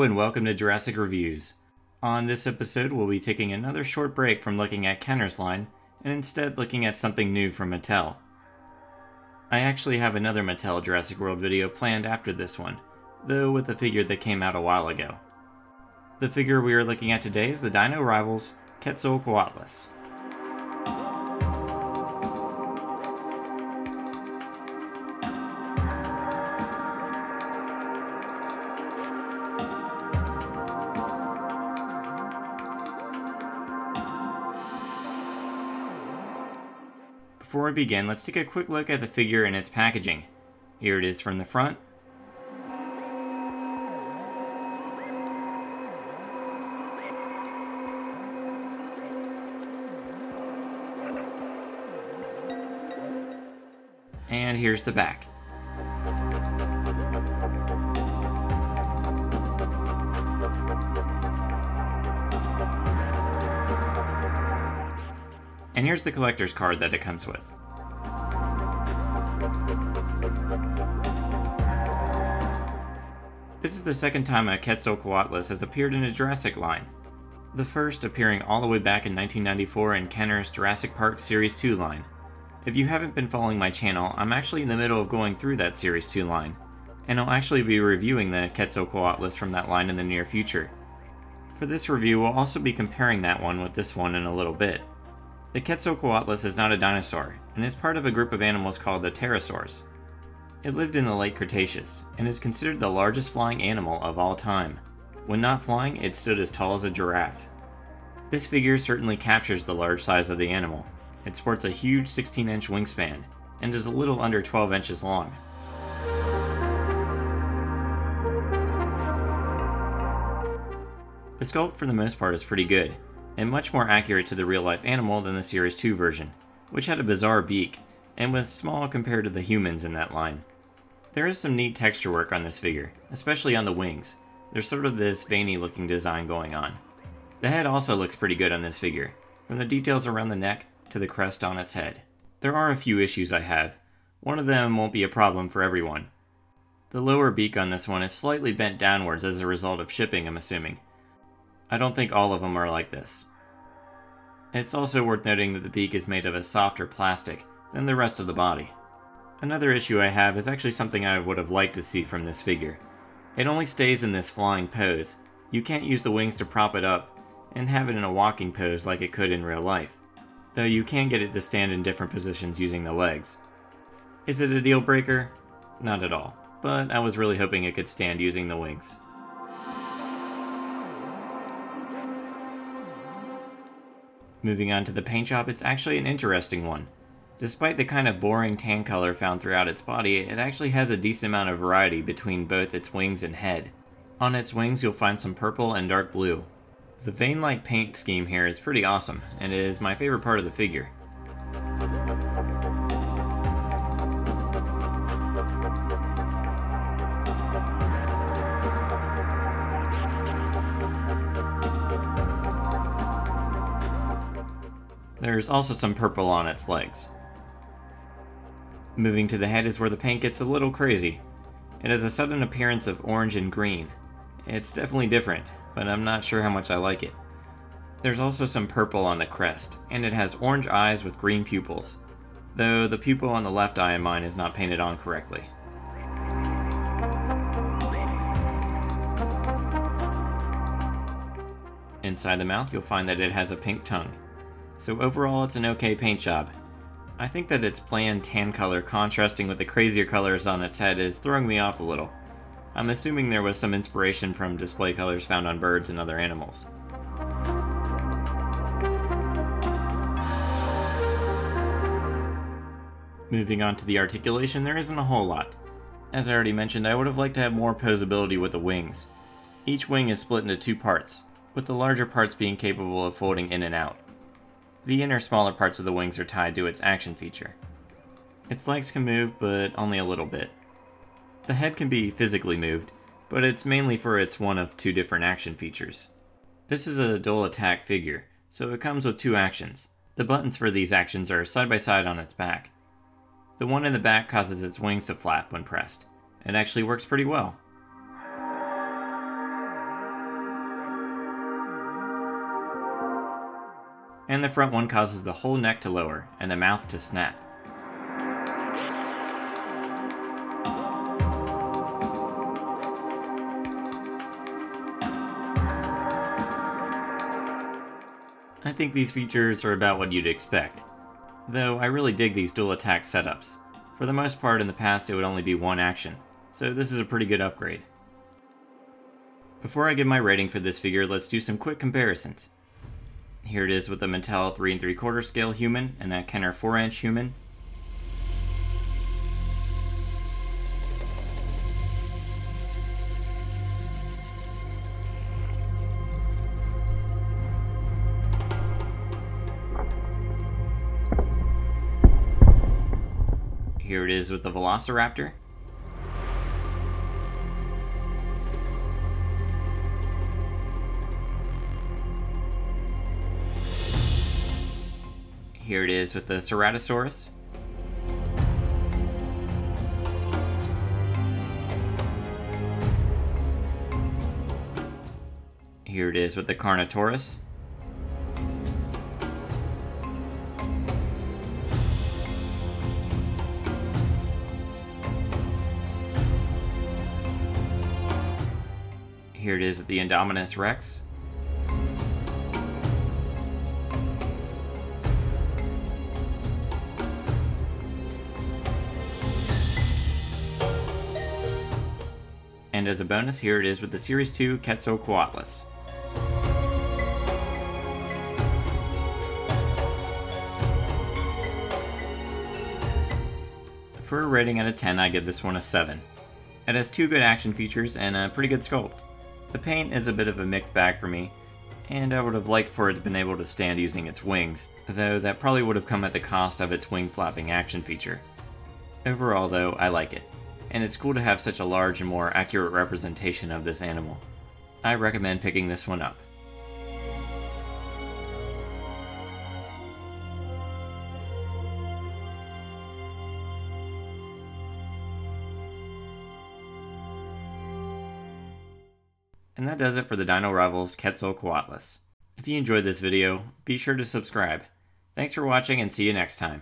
and welcome to Jurassic Reviews. On this episode, we'll be taking another short break from looking at Kenner's line, and instead looking at something new from Mattel. I actually have another Mattel Jurassic World video planned after this one, though with a figure that came out a while ago. The figure we are looking at today is the Dino Rivals Quetzalcoatlus. Before we begin, let's take a quick look at the figure and its packaging. Here it is from the front. And here's the back. And here's the collector's card that it comes with. This is the second time a Quetzalcoatlus has appeared in a Jurassic line. The first appearing all the way back in 1994 in Kenner's Jurassic Park Series 2 line. If you haven't been following my channel, I'm actually in the middle of going through that Series 2 line, and I'll actually be reviewing the Quetzalcoatlus from that line in the near future. For this review, we'll also be comparing that one with this one in a little bit. The Quetzalcoatlus is not a dinosaur, and is part of a group of animals called the pterosaurs. It lived in the late Cretaceous, and is considered the largest flying animal of all time. When not flying, it stood as tall as a giraffe. This figure certainly captures the large size of the animal. It sports a huge 16-inch wingspan, and is a little under 12 inches long. The sculpt for the most part is pretty good, and much more accurate to the real-life animal than the Series 2 version, which had a bizarre beak, and was small compared to the humans in that line. There is some neat texture work on this figure, especially on the wings. There's sort of this veiny looking design going on. The head also looks pretty good on this figure, from the details around the neck to the crest on its head. There are a few issues I have. One of them won't be a problem for everyone. The lower beak on this one is slightly bent downwards as a result of shipping, I'm assuming. I don't think all of them are like this. It's also worth noting that the beak is made of a softer plastic than the rest of the body. Another issue I have is actually something I would have liked to see from this figure. It only stays in this flying pose. You can't use the wings to prop it up and have it in a walking pose like it could in real life, though you can get it to stand in different positions using the legs. Is it a deal breaker? Not at all, but I was really hoping it could stand using the wings. Moving on to the paint job, it's actually an interesting one. Despite the kind of boring tan color found throughout its body, it actually has a decent amount of variety between both its wings and head. On its wings you'll find some purple and dark blue. The vein-like paint scheme here is pretty awesome, and it is my favorite part of the figure. There's also some purple on its legs. Moving to the head is where the paint gets a little crazy. It has a sudden appearance of orange and green. It's definitely different, but I'm not sure how much I like it. There's also some purple on the crest, and it has orange eyes with green pupils, though the pupil on the left eye of mine is not painted on correctly. Inside the mouth you'll find that it has a pink tongue. So overall it's an okay paint job. I think that its bland tan color contrasting with the crazier colors on its head is throwing me off a little. I'm assuming there was some inspiration from display colors found on birds and other animals. Moving on to the articulation, there isn't a whole lot. As I already mentioned, I would have liked to have more posability with the wings. Each wing is split into two parts, with the larger parts being capable of folding in and out. The inner smaller parts of the wings are tied to its action feature. Its legs can move, but only a little bit. The head can be physically moved, but it's mainly for its one of two different action features. This is a dual attack figure, so it comes with two actions. The buttons for these actions are side by side on its back. The one in the back causes its wings to flap when pressed. It actually works pretty well. and the front one causes the whole neck to lower and the mouth to snap. I think these features are about what you'd expect, though I really dig these dual attack setups. For the most part in the past it would only be one action, so this is a pretty good upgrade. Before I give my rating for this figure, let's do some quick comparisons. Here it is with the Mattel 3 3/4 scale human and that Kenner 4-inch human. Here it is with the Velociraptor. Here it is with the Ceratosaurus. Here it is with the Carnotaurus. Here it is with the Indominus Rex. And as a bonus, here it is with the Series 2 Quetzalcoatlus. For a rating out of 10, I give this one a 7. It has 2 good action features and a pretty good sculpt. The paint is a bit of a mixed bag for me, and I would have liked for it to have been able to stand using its wings, though that probably would have come at the cost of its wing flapping action feature. Overall though, I like it, and it's cool to have such a large and more accurate representation of this animal. I recommend picking this one up. And that does it for the Dino Rivals Quetzalcoatlus. If you enjoyed this video, be sure to subscribe. Thanks for watching and see you next time.